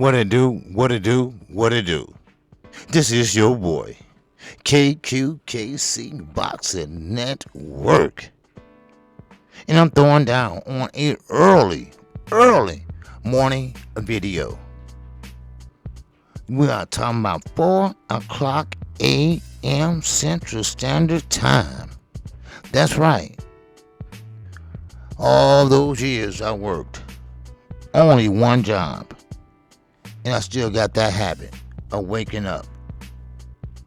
What it do, what it do, what it do. This is your boy, KQKC Boxing Network. And I'm throwing down on a early morning video. We are talking about 4 o'clock a.m. Central Standard Time. That's right. All those years I worked, only one job. And I still got that habit of waking up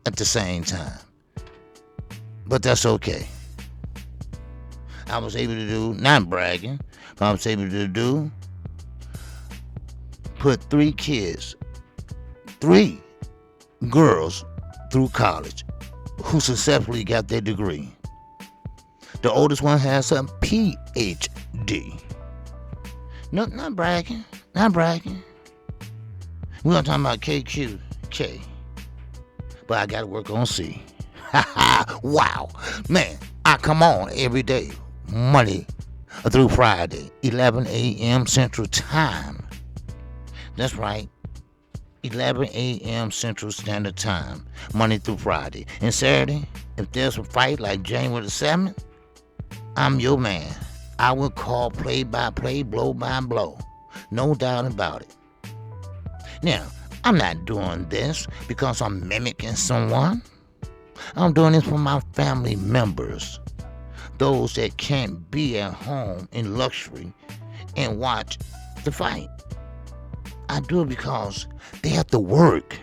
at the same time. But that's okay. I was able to do, not bragging, but I was able to do, put 3 girls through college who successfully got their degree. The oldest one has a PhD. No, not bragging. We're going to talk about KQK. But I got to work on C. Wow. Man, I come on every day, Monday through Friday, 11 a.m. Central Time. That's right. 11 a.m. Central Standard Time, Monday through Friday. And Saturday, if there's a fight like January the 7th, I'm your man. I will call play by play, blow by blow. No doubt about it. Now, I'm not doing this because I'm mimicking someone. I'm doing this for my family members, those that can't be at home in luxury and watch the fight. I do it because they have to work.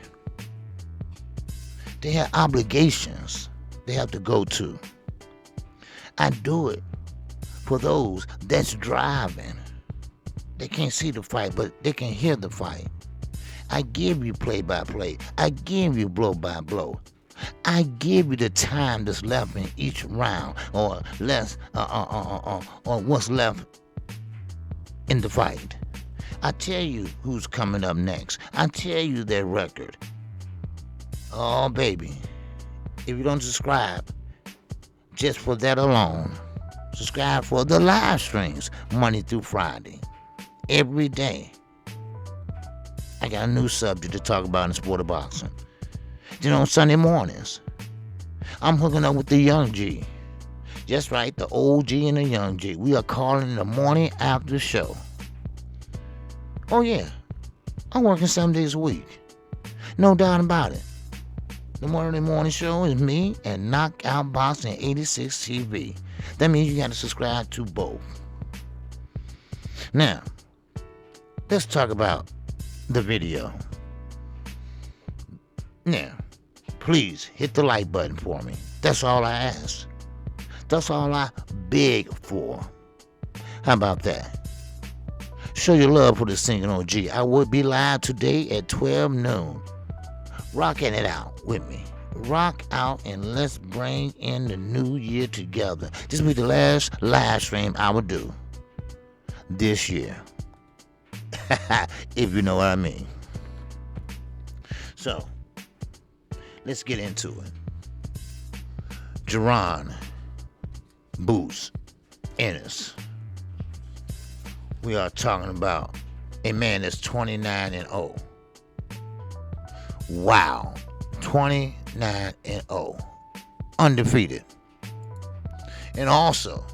They have obligations they have to go to. I do it for those that's driving. They can't see the fight, but they can hear the fight. I give you play-by-play. I give you blow-by-blow. I give you the time that's left in each round, or less, or what's left in the fight. I tell you who's coming up next. I tell you their record. Oh, baby. If you don't subscribe, just for that alone, subscribe for the live streams Monday through Friday. Every day. I got a new subject to talk about in the sport of boxing. Then on Sunday mornings, I'm hooking up with the young G. Just right, the old G and the young G. We are calling the morning after show. Oh yeah, I'm working 7 days a week. No doubt about it. The morning show is me and Knockout Boxing 86 TV. That means you got to subscribe to both. Now, let's talk about the video. Now, please hit the like button for me. That's all I ask. That's all I beg for. How about that? Show your love for the singing OG. I will be live today at 12 noon. Rocking it out with me. Rock out and let's bring in the new year together. This will be the last live stream I will do this year. If you know what I mean. So, let's get into it. Jerron Boots Ennis. We are talking about a man that's 29-0. Wow. 29-0. Undefeated. And also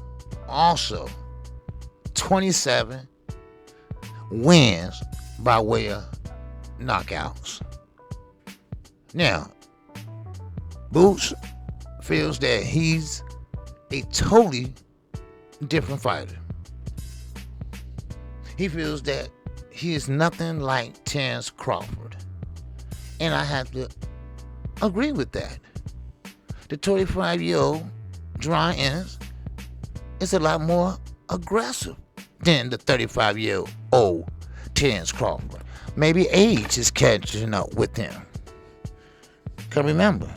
27 wins by way of knockouts. Now, Boots feels that he's a totally different fighter. He feels that he is nothing like Terrence Crawford. And I have to agree with that. The 25-year-old Jerron Ennis is a lot more aggressive than the 35-year-old Terrence Crawford. Maybe age is catching up with him. Because remember,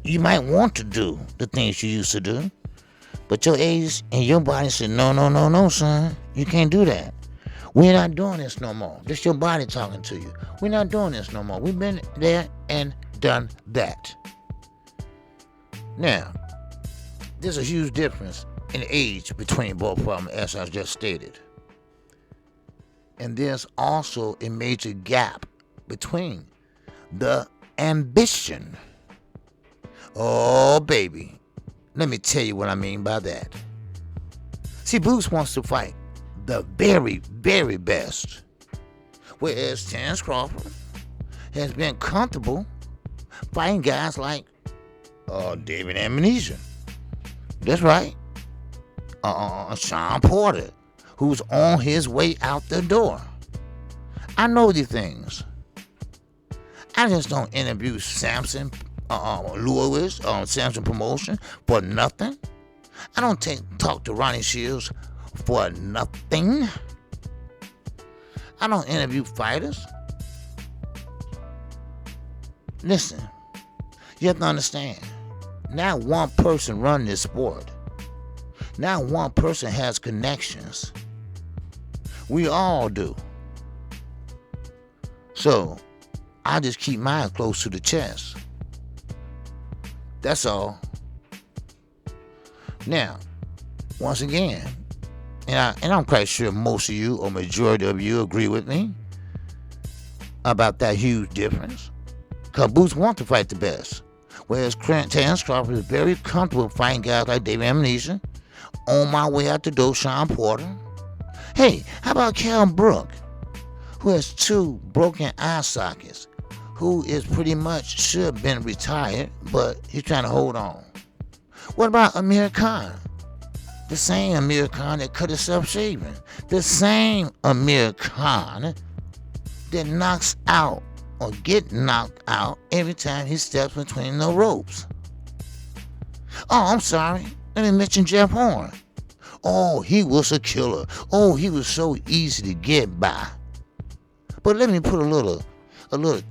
you might want to do the things you used to do, but your age and your body said, no, son. You can't do that. We're not doing this no more. This your body talking to you. We're not doing this no more. We've been there and done that. Now, there's a huge difference in age between both of them, as I just stated. And there's also a major gap between the ambition. Oh, baby. Let me tell you what I mean by that. See, Bruce wants to fight the very, very best, whereas Terrence Crawford has been comfortable fighting guys like David Amnesia. That's right. Sean Porter, who's on his way out the door. I know these things. I just don't interview Samson Lewis on Samson Promotion for nothing. I don't talk to Ronnie Shields for nothing. I don't interview fighters. Listen, you have to understand. Now one person runs this sport. Now one person has connections. We all do. So I just keep mine close to the chest. That's all. Now, once again, and I'm quite sure most of you or majority of you agree with me about that huge difference. Because Boots wants to fight the best. Whereas Terrence Crawford is very comfortable fighting guys like David Amnesia. On my way out the door, Sean Porter. Hey, how about Cal Brook, who has 2 broken eye sockets, who is pretty much should have been retired, but he's trying to hold on. What about Amir Khan? The same Amir Khan that cut himself shaving. The same Amir Khan that knocks out or get knocked out every time he steps between the ropes. Oh, I'm sorry. Let me mention Jeff Horn. Oh, he was a killer. Oh, he was so easy to get by. But let me put a little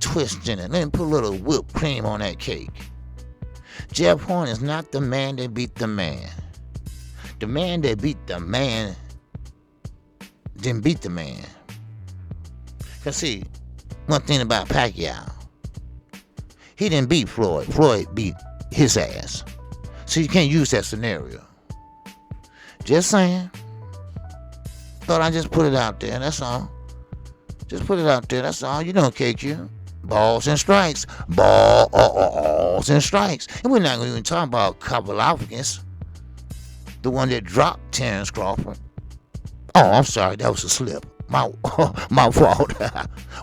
twist in it. Let me put a little whipped cream on that cake. Jeff Horn is not the man that beat the man. The man that beat the man didn't beat the man. Cause see, one thing about Pacquiao, he didn't beat Floyd. Floyd beat his ass. So you can't use that scenario. Just saying. Thought I'd just put it out there, that's all. Just put it out there, that's all. You know, KQ. Balls and strikes. Balls and strikes. And we're not going to even talk about Kavalauskas, the one that dropped Terrence Crawford. Oh, I'm sorry, that was a slip. My fault.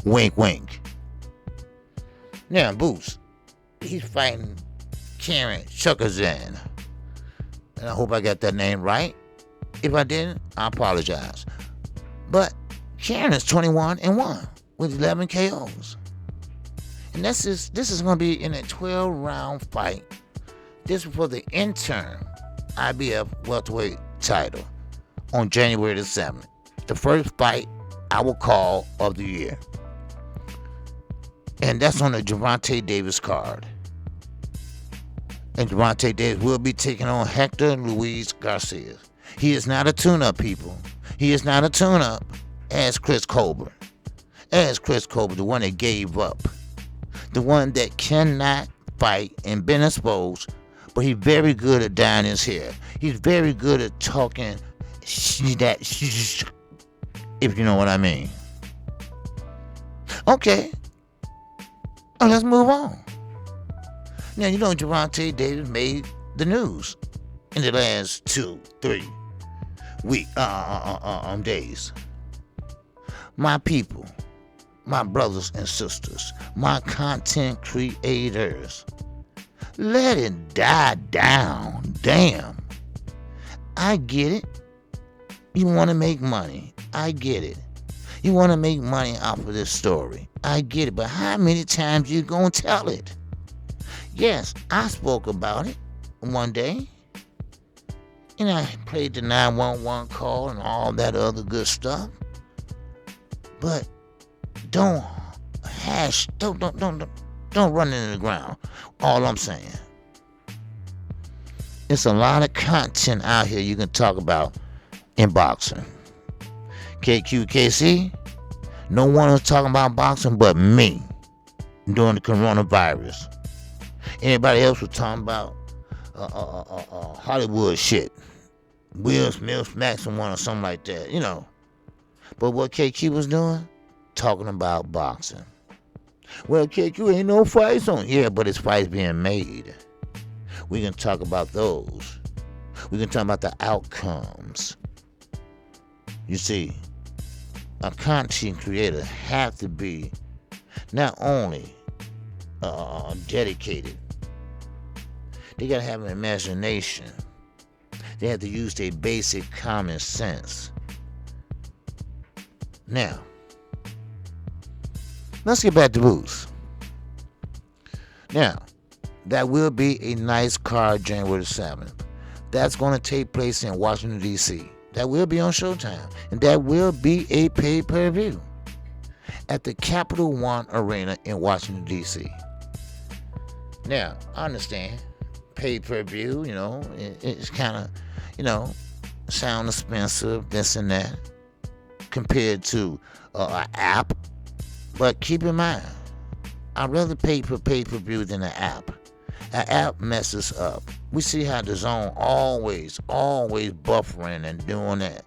Wink, wink. Now, Boots, he's fighting Karen Chuckazan. And I hope I got that name right. If I didn't, I apologize. But Karen is 21-1 with 11 KOs. And this is going to be in a 12-round fight. This is for the interim IBF welterweight title on January the 7th. The first fight I will call of the year. And that's on the Gervonta Davis card. And Gervonta Davis will be taking on Hector Luis Garcia. He is not a tune-up, people. He is not a tune-up as Chris Colbert. As Chris Colbert, the one that gave up. The one that cannot fight and been exposed, but he's very good at dyeing his hair. He's very good at talking that, if you know what I mean. Okay. Oh, let's move on. Now, you know Gervonta Davis made the news in the last 2-3 days. My people, my brothers and sisters, my content creators, let it die down. Damn. I get it. You want to make money. I get it. You want to make money off of this story. I get it. But how many times you gonna tell it? Yes, I spoke about it one day. And I played the 911 call and all that other good stuff. But don't run into the ground. All I'm saying. It's a lot of content out here you can talk about in boxing. KQKC, no one was talking about boxing but me during the coronavirus. Anybody else was talking about Hollywood shit. Will Smith, Max, or something like that, you know. But what KQ was doing? Talking about boxing. Well, KQ ain't no fights on. Yeah, but it's fights being made. We can talk about those. We can talk about the outcomes. You see, a content creator have to be not only dedicated, they gotta have an imagination. They have to use their basic common sense. Now, let's get back to Boots. Now, that will be a nice card January 7th. That's going to take place in Washington, D.C. That will be on Showtime. And that will be a pay-per-view at the Capital One Arena in Washington, D.C. Now, I understand pay-per-view, it's kind of, sound expensive, this and that, compared to an app. But keep in mind, I'd rather pay for pay-per-view than an app. An app messes up. We see how the zone always buffering and doing that.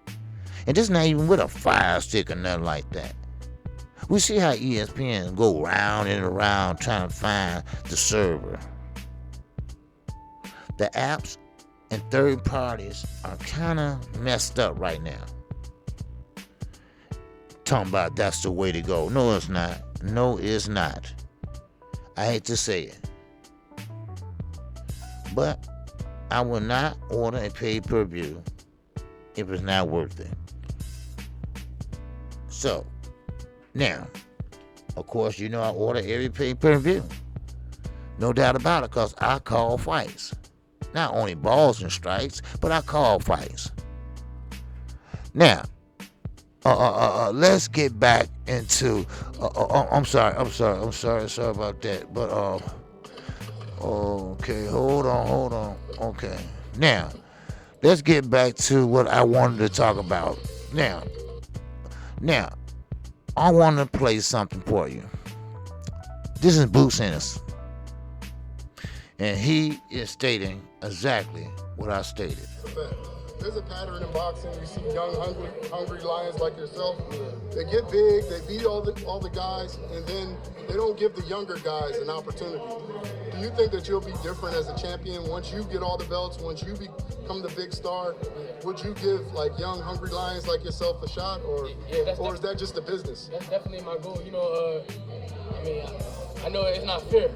And this not even with a fire stick or nothing like that. We see how ESPN go round and around trying to find the server. The apps and third parties are kind of messed up right now. Talking about that's the way to go. No, it's not. No, it's not. I hate to say it. But I will not order a pay-per-view if it's not worth it. So, now, of course, I order every pay-per-view. No doubt about it, because I call fights. Not only balls and strikes, but I call fights. Now, let's get back into. I'm sorry about that. But okay, hold on. Okay, now let's get back to what I wanted to talk about. Now, I want to play something for you. This is Boots Ennis, and he is stating exactly what I stated. There's a pattern in boxing. You see young, hungry lions like yourself. They get big, they beat all the guys, and then they don't give the younger guys an opportunity. Do you think that you'll be different as a champion once you get all the belts, once you become the big star? Would you give like young, hungry lions like yourself a shot, or is that just a business? That's definitely my goal. I know it's not fair,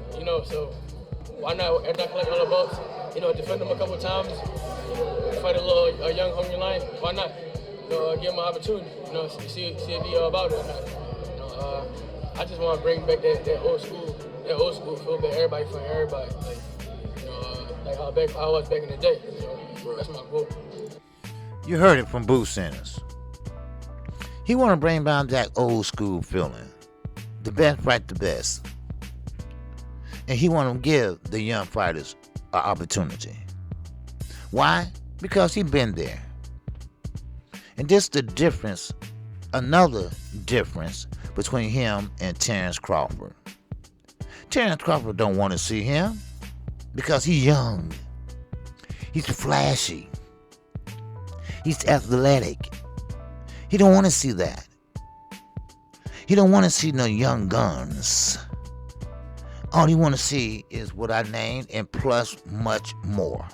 so why not, after I collect all the belts, defend them a couple times, fight a young hungry lion, why not? Give him an opportunity, see if he about it or not. I just want to bring back that old school feel back, everybody fighting everybody, like how I was back in the day. That's my goal. You heard it from Boots Ennis. He want to bring back that old school feeling. The best fight the best. And he want to give the young fighters an opportunity. Why? Because he been there. And this the difference, another difference between him and Terrence Crawford. Terrence Crawford don't want to see him because he's young. He's flashy. He's athletic. He don't want to see that. He don't want to see no young guns. All he want to see is what I named and plus much more.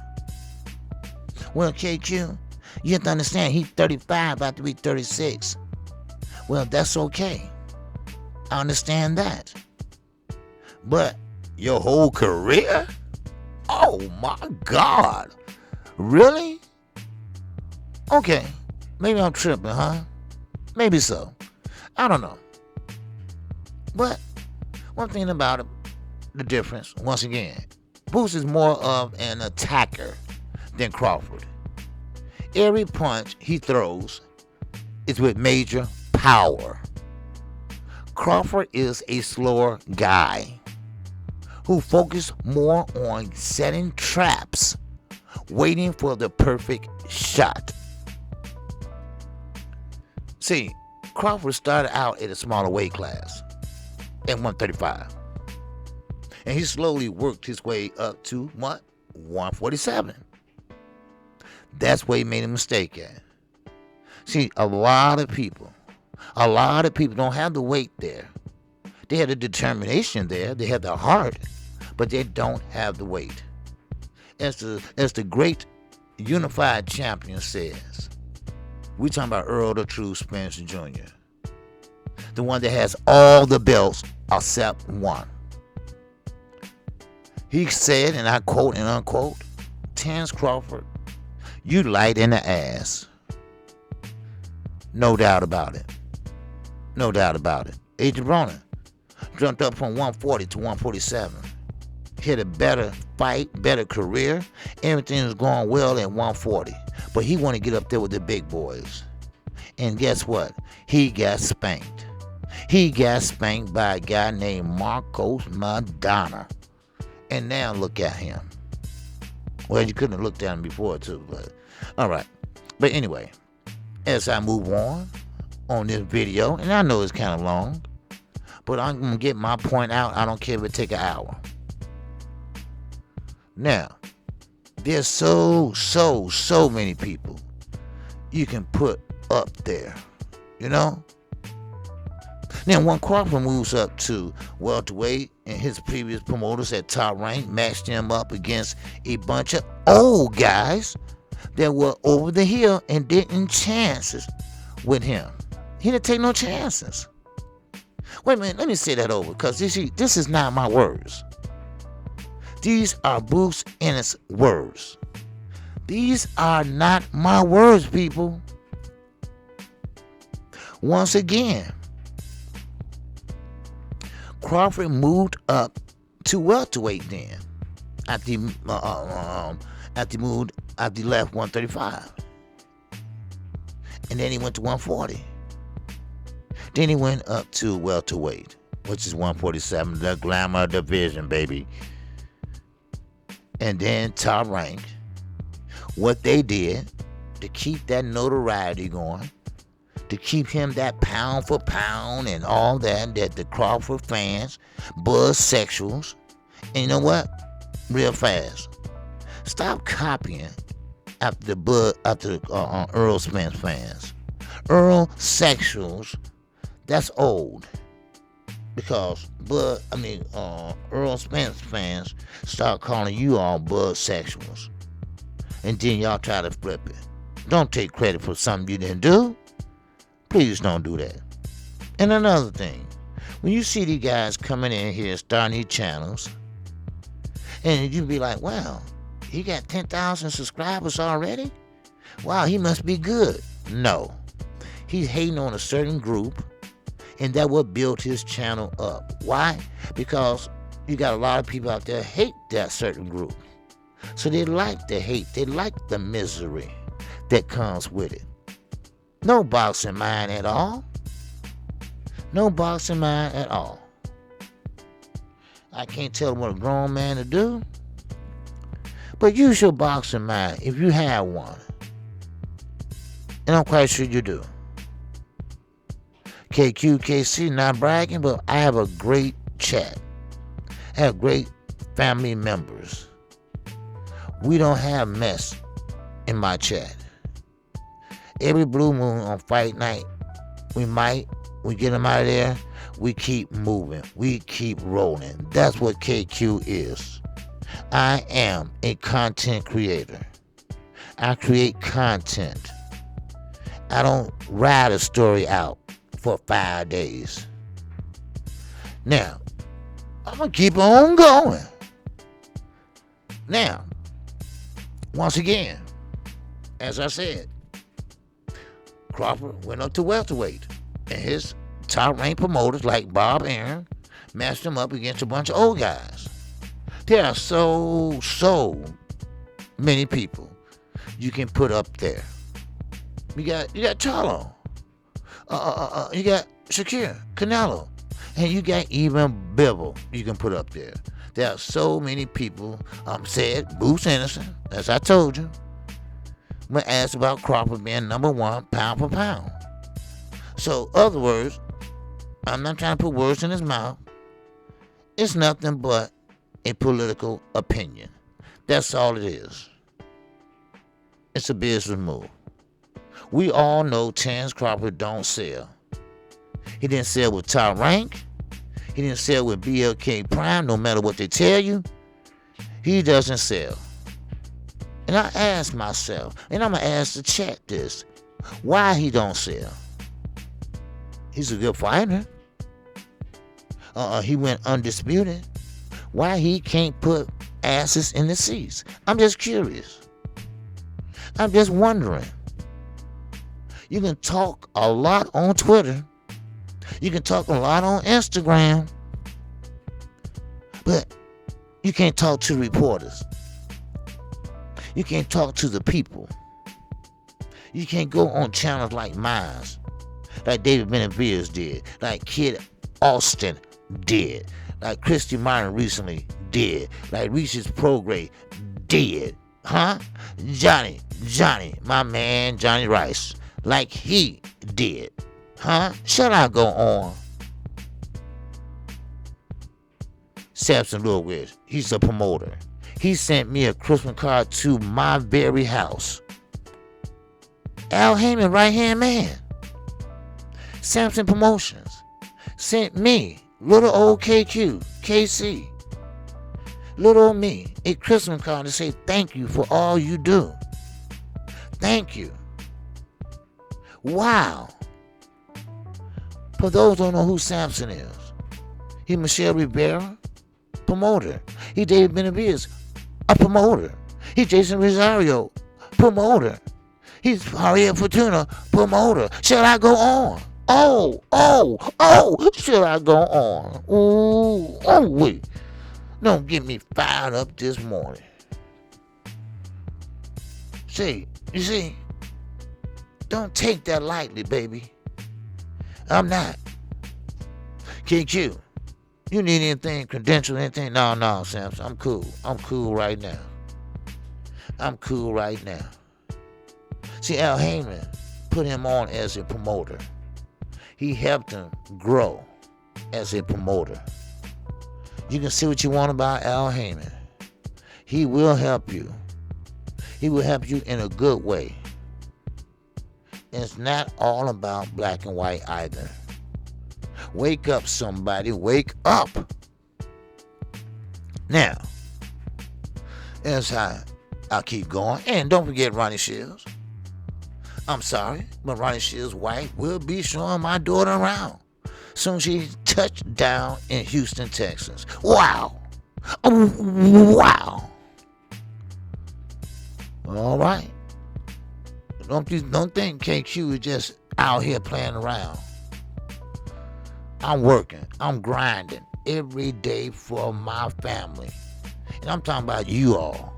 Well, KQ, you have to understand, he's 35, about to be 36. Well, that's okay. I understand that. But your whole career? Oh my God. Really? Okay. Maybe I'm tripping, huh? Maybe so. I don't know. But one thing about it, the difference, once again, Boots is more of an attacker than Crawford. Every punch he throws is with major power. Crawford is a slower guy who focuses more on setting traps, waiting for the perfect shot. See, Crawford started out at a smaller weight class, at 135. And he slowly worked his way up to what? 147. That's where he made a mistake at. See, a lot of people A lot of people don't have the weight there. They have the determination there. They have the heart, but they don't have the weight. As the great unified champion says, we talking about Earl the True Spencer Jr., the one that has all the belts except one. He said, and I quote and unquote, Terrence Crawford, you light in the ass. No doubt about it. No doubt about it. Adrian Broner jumped up from 140 to 147. He had a better fight, better career. Everything was going well at 140. But he wanted to get up there with the big boys. And guess what? He got spanked. He got spanked by a guy named Marcos Madonna. And now look at him. Well, you couldn't have looked at him before, too. But all right. But anyway, as I move on this video, and I know it's kind of long, but I'm going to get my point out. I don't care if it take an hour. Now, there's so many people you can put up there, you know? Now, when Crawford moves up to welterweight and his previous promoters at top rank matched him up against a bunch of old guys that were over the hill and didn't chances with him. He didn't take no chances. Wait a minute, let me say that over, because this is not my words. These are Bruce Ennis' words. These are not my words, people. Once again, Crawford moved up to welterweight then after he left 135. And then he went to 140. Then he went up to welterweight, which is 147, the glamour division, baby. And then top rank. What they did to keep that notoriety going, to keep him that pound for pound and all that the Crawford fans, buzz sexuals, and you know what? Real fast, stop copying after Earl Spence fans. Earl sexuals, that's old. Because Earl Spence fans start calling you all buzz sexuals. And then y'all try to flip it. Don't take credit for something you didn't do. Please don't do that. And another thing, when you see these guys coming in here starting these channels, and you be like, wow, he got 10,000 subscribers already? Wow, he must be good. No. He's hating on a certain group, and that what built his channel up. Why? Because you got a lot of people out there hate that certain group. So they like the hate. They like the misery that comes with it. No boxing mind at all. No boxing mind at all. I can't tell what a grown man to do. But use your boxing mind if you have one. And I'm quite sure you do. KQKC, not bragging, but I have a great chat. I have great family members. We don't have mess in my chat. Every blue moon on fight night, we get them out of there, we keep moving, we keep rolling. That's what KQ is. I am a content creator. I create content. I don't ride a story out for 5 days. Now, I'm going to keep on going. Now, once again, as I said, Crawford went up to welterweight, and his top-ranked promoters like Bob Aaron matched him up against a bunch of old guys. There are so many people you can put up there. You got Charlo, you got Shakir, Canelo, and you got even Bivol you can put up there. There are so many people. Said Bruce Anderson, as I told you, when asked about Crawford being number one pound for pound. So, other words, I'm not trying to put words in his mouth. It's nothing but a political opinion. That's all it is. It's a business move. We all know Terrence Crawford don't sell. He didn't sell with Top Rank. He didn't sell with BLK Prime, no matter what they tell you. He doesn't sell. And I asked myself, and I'm going to ask the chat this, why he don't sell? He's a good fighter. He went undisputed. Why he can't put asses in the seats? I'm just curious. I'm just wondering. You can talk a lot on Twitter. You can talk a lot on Instagram. But you can't talk to reporters. You can't talk to the people. You can't go on channels like mine, like David Benavides did, like Kid Austin did, like Christy Martin recently did, like Reese's Prograde did, huh? Johnny, my man Johnny Rice, like he did, huh? Shall I go on? Samson Lewis, he's a promoter. He sent me a Christmas card to my very house. Al Heyman, right-hand man. Samson Promotions sent me, little old KQKC, little old me, a Christmas card to say thank you for all you do. Thank you. Wow. For those who don't know who Samson is, he Michelle Rivera, promoter. He David Benavides, a promoter. He Jason Rosario, promoter. He's Javier Fortuna, promoter. Shall I go on? Oh, shall I go on? Oh, wait. Don't get me fired up this morning. You see, don't take that lightly, baby. I'm not. KQ, you need anything, credential, anything? No, Samson, I'm cool. I'm cool right now. See, Al Heyman put him on as a promoter. He helped him grow as a promoter. You can see what you want about Al Heyman. He will help you. He will help you in a good way. It's not all about black and white either. Wake up, somebody. Wake up. Now, as I'll keep going. And don't forget Ronnie Shields. I'm sorry, but Ronnie Shields' wife will be showing my daughter around soon as she touched down in Houston, Texas. Wow. Wow. All right. Don't think KQ is just out here playing around. I'm working. I'm grinding every day for my family. And I'm talking about you all.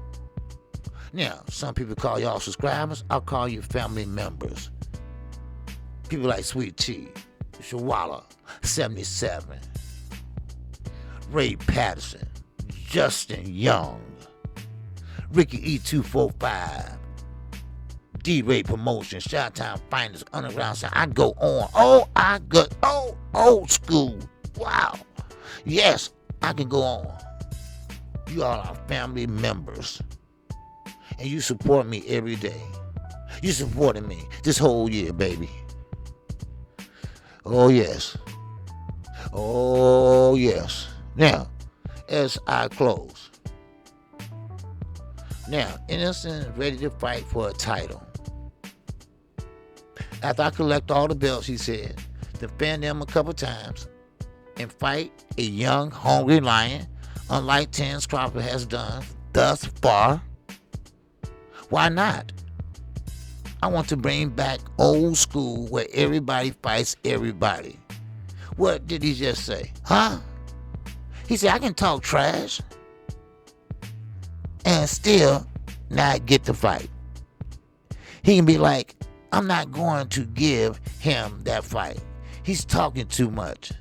Now, some people call y'all subscribers. I'll call you family members. People like Sweet Tea, Shawala, 77, Ray Patterson, Justin Young, Ricky E245, D-Ray Promotions, Chi-Town Finders, Underground Sound. I go on. Old school. Wow. Yes, I can go on. You all are family members. And you support me every day. You supported me this whole year, baby. Oh, yes. Now, as I close. Now, Ennis is ready to fight for a title. After I collect all the belts, he said, defend them a couple times, and fight a young, hungry lion, unlike Terrence Crawford has done thus far. Why not? I want to bring back old school where everybody fights everybody. What did he just say? Huh? He said, I can talk trash and still not get the fight. He can be like, I'm not going to give him that fight. He's talking too much.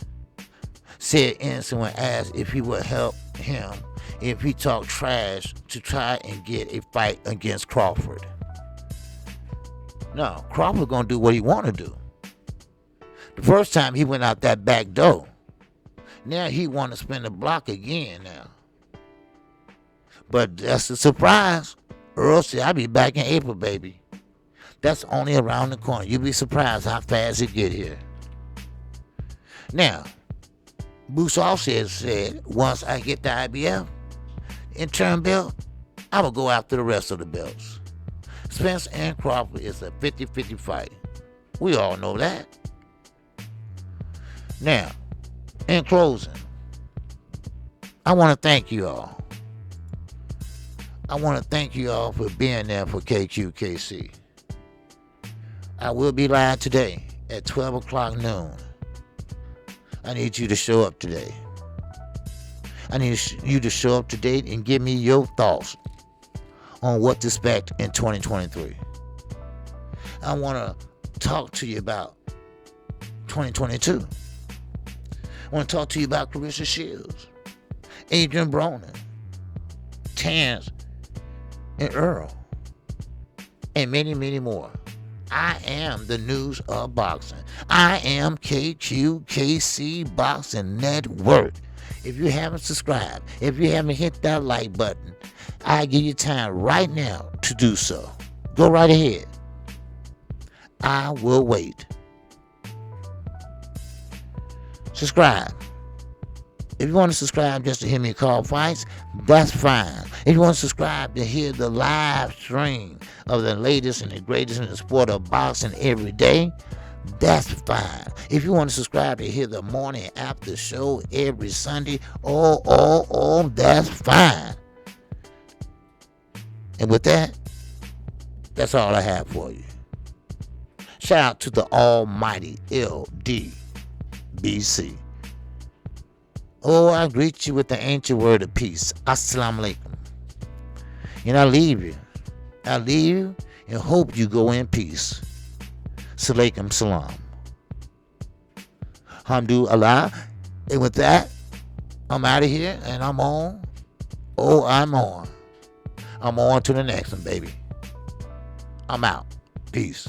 Said Ennis when asked if he would help him if he talked trash to try and get a fight against Crawford. No, Crawford gonna do what he want to do. The first time he went out that back door. Now he want to spin the block again now. But that's a surprise. Earl said, I'll be back in April, baby. That's only around the corner. You'll be surprised how fast it get here. Now, Boots also said, once I get the IBF interim belt, I will go after the rest of the belts. Spence and Crawford is a 50-50 fight. We all know that. Now, in closing, I want to thank you all. I want to thank you all for being there for KQKC. I will be live today at 12 o'clock noon. I need you to show up today. I need you to show up today and give me your thoughts on what to expect in 2023. I want to talk to you about 2022. I want to talk to you about Clarissa Shields, Adrian Broner, Terrence and Earl, and many, many more. I am the news of boxing. I am KQKC Boxing Network. If you haven't subscribed, if you haven't hit that like button, I give you time right now to do so. Go right ahead. I will wait. Subscribe. If you want to subscribe just to hear me call fights, that's fine. If you want to subscribe to hear the live stream of the latest and the greatest in the sport of boxing every day, that's fine. If you want to subscribe to hear the morning after show every Sunday, that's fine. And with that, that's all I have for you. Shout out to the almighty LDBC. Oh, I greet you with the ancient word of peace. Assalamu alaikum. And I leave you. I leave you and hope you go in peace. Salaikum salam. Hamdu Allah. And with that, I'm out of here and I'm on. Oh, I'm on. I'm on to the next one, baby. I'm out. Peace.